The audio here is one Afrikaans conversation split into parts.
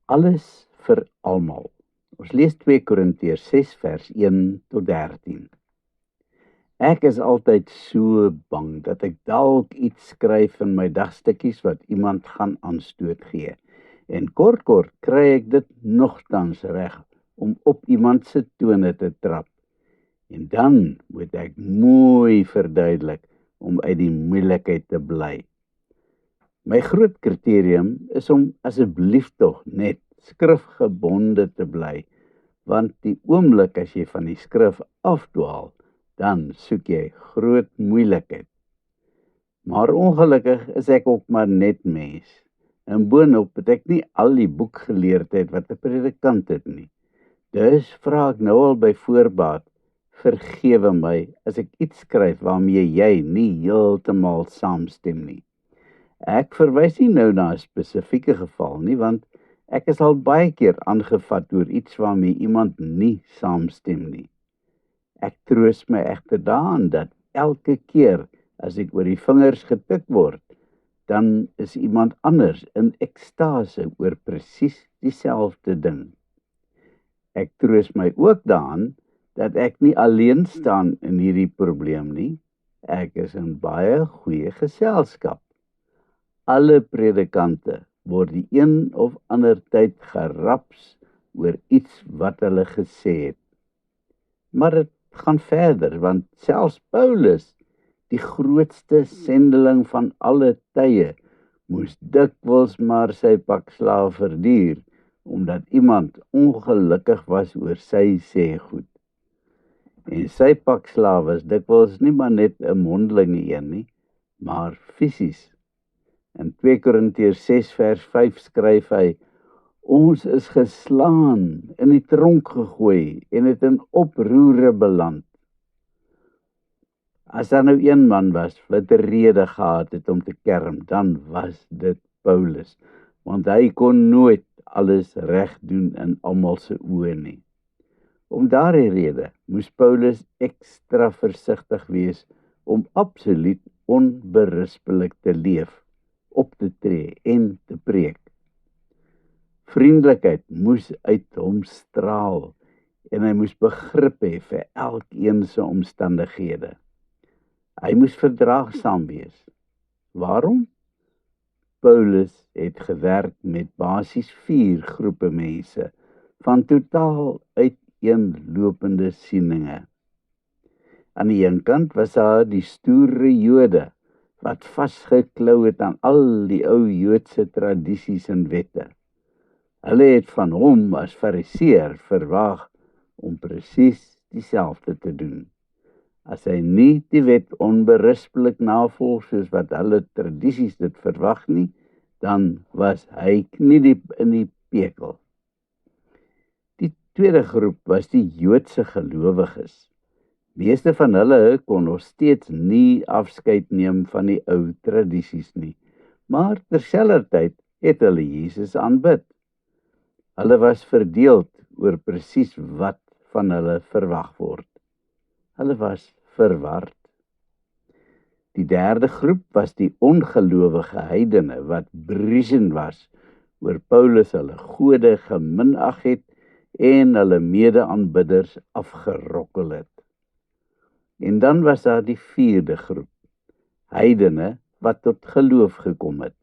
Alles vir almal. Ons lees 2 Korintiërs 6 vers 1 tot 13. Ek is altyd so bang dat ek dalk iets skryf in my dagstukkies wat iemand gaan aanstoot gee. En kort kry ek dit nogtans reg om op iemand se tone te trap. En dan moet ek mooi verduidelik om uit die moeilikheid te bly. My groot kriterium is om asseblief tog net skrifgebonde te bly, want die oomblik as jy van die skrif afdwaal, dan soek jy groot moeilikheid. Maar ongelukkig is ek ook maar net mens. En boonop het ek nie al die boekgeleerdheid wat 'n predikant het nie. Dus vra ek nou al by voorbaat, vergewe my as ek iets skryf waarmee jy nie heeltemal saamstem nie. Ek verwys nie nou na 'n spesifieke geval nie, want ek is al baie keer aangevat oor iets waarmee iemand nie saamstem nie. Ek troos my egter daaraan dat elke keer as ek oor die vingers getik word, dan is iemand anders in ekstase oor presies dieselfde ding. Ek troos my ook daaraan dat ek nie alleen staan in hierdie probleem nie. Ek is in baie goeie geselskap. Alle predikante word die een of ander tyd geraps oor iets wat hulle gesê het. Maar dit gaan verder, want selfs Paulus, die grootste sendeling van alle tye, moes dikwels maar sy pak slaag verduur, omdat iemand ongelukkig was oor sy sê goed. En sy pak slaag was dikwels nie maar net 'n mondelinge een nie, maar fisies. In 2 Korintiërs 6 vers 5 skryf hy, ons is geslaan, in die tronk gegooi en het in oproere beland. As daar nou een man was wat 'n rede gehad het om te kerm, dan was dit Paulus, want hy kon nooit alles reg doen in almal se oë nie. Om daardie rede moes Paulus ekstra versigtig wees om absoluut onberispelik te leef, op te tree en te preek. Vriendelikheid moes uit hom straal en hy moes begrip hê vir elkeen se omstandighede. Hy moes verdraagsaam wees. Waarom? Paulus het gewerk met basies 4 groepe mense van totaal uiteenlopende sieninge. Aan die een kant was daar die stoere Jode wat vasgeklou het aan al die ou Joodse tradisies en wette. Hulle het van hom as fariseer verwag om presies dieselfde te doen. As hy nie die wet onberispelik navolg soos wat hulle tradisies dit verwag nie, dan was hy kniediep in die pekel. Die tweede groep was die Joodse gelowiges. Meeste van hulle kon nog steeds nie afskeid neem van die ou tradisies nie, maar terselfdertyd het hulle Jesus aanbid. Hulle was verdeeld oor presies wat van hulle verwag word. Hulle was verward. Die derde groep was die ongelowige heidene wat briesend was oor Paulus hulle gode geminag het en hulle mede-aanbidders afgerokkel het. En dan was daar die vierde groep, heidene wat tot geloof gekom het.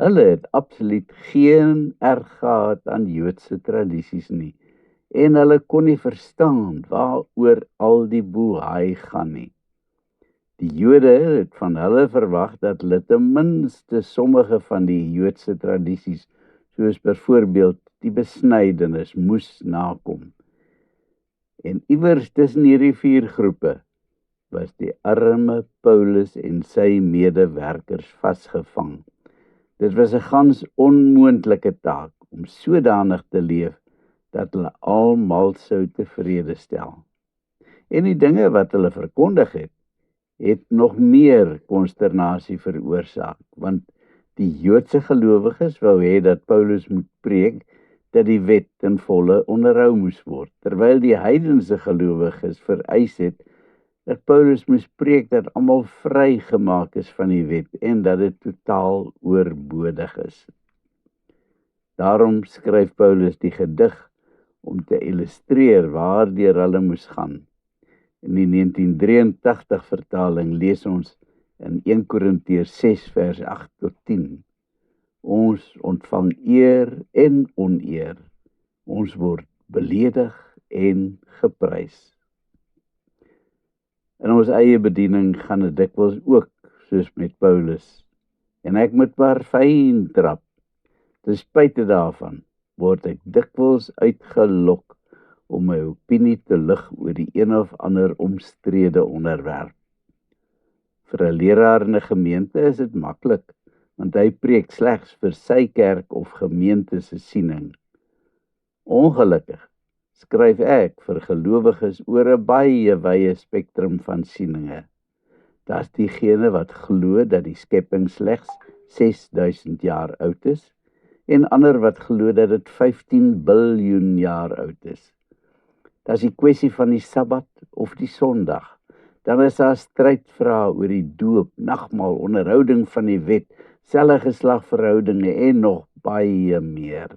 Hulle het absoluut geen erg gehad aan Joodse tradisies nie, en hulle kon nie verstaan waaroor al die boehaai gaan nie. Die Jode het van hulle verwag dat hulle ten minste sommige van die Joodse tradisies, soos byvoorbeeld die besnydenis, moes nakom. En iewers tussen hierdie 4 groepe was die arme Paulus en sy medewerkers vasgevang. Dit was 'n gans onmoontlike taak om sodanig te leef dat hulle almal sou tevrede stel. En die dinge wat hulle verkondig het nog meer konsternasie veroorsaak, want die Joodse gelowiges wou hê dat Paulus moet preek dat die wet ten volle onderhou moes word, terwyl die heidense gelowiges vereis het dat Paulus moes preek dat almal vrygemaak is van die wet en dat dit totaal oorbodig is. Daarom skryf Paulus die gedig om te illustreer waardeur hulle moes gaan. In die 1983 vertaling lees ons in 1 Korintiërs 6 vers 8 tot 10. Ons ontvang eer en oneer. Ons word beledig en geprys. In ons eie bediening gaan dit dikwels ook soos met Paulus. En ek moet maar fyn trap. Ten spyte daarvan word ek dikwels uitgelok om my opinie te lig oor die een of ander omstrede onderwerp. Vir 'n leraar in 'n gemeente is dit maklik, want hy preek slegs vir sy kerk of gemeente se siening. Ongelukkig skryf ek vir gelowiges oor 'n baie wye spektrum van sieninge. Daar's diegene wat glo dat die skepping slegs 6000 jaar oud is, en ander wat glo dat dit 15 biljoen jaar oud is. Daar's die kwessie van die Sabbat of die Sondag. Dan is daar strydvrae oor die doop, nagmaal, onderhouding van die wet, selfgeslagverhoudinge en nog baie meer.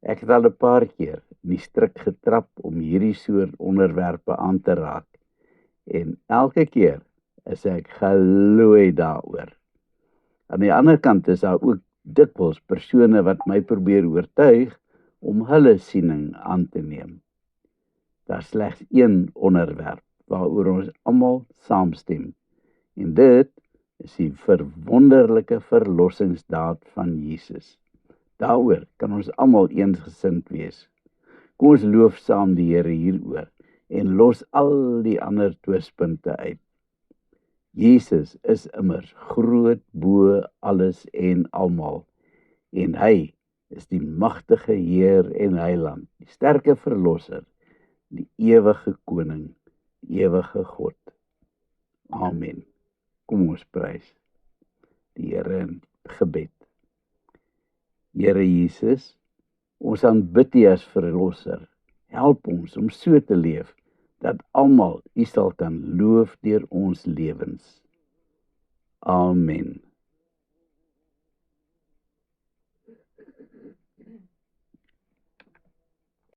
Ek het al 'n paar keer in die stryk getrap om hierdie soort onderwerpe aan te raak. En elke keer is ek gelooi daaroor. Aan die ander kant is daar ook dikwels persone wat my probeer oortuig om hulle siening aan te neem. Daar is slegs een onderwerp waaroor ons almal saamstem, en dit is die verwonderlike verlossingsdaad van Jesus. Daaroor kan ons almal eensgesind wees. Kom ons loof saam die Here hieroor en los al die ander twispunte uit. Jesus is immers groot bo alles en almal, en hy is die magtige Heer en Heiland, die sterke Verlosser, die ewige Koning, die ewige God. Amen. Kom ons prys die Here in gebed. Here Jesus, ons aanbid U as Verlosser. Help ons om so te leef dat almal U sal kan loof deur ons lewens. Amen.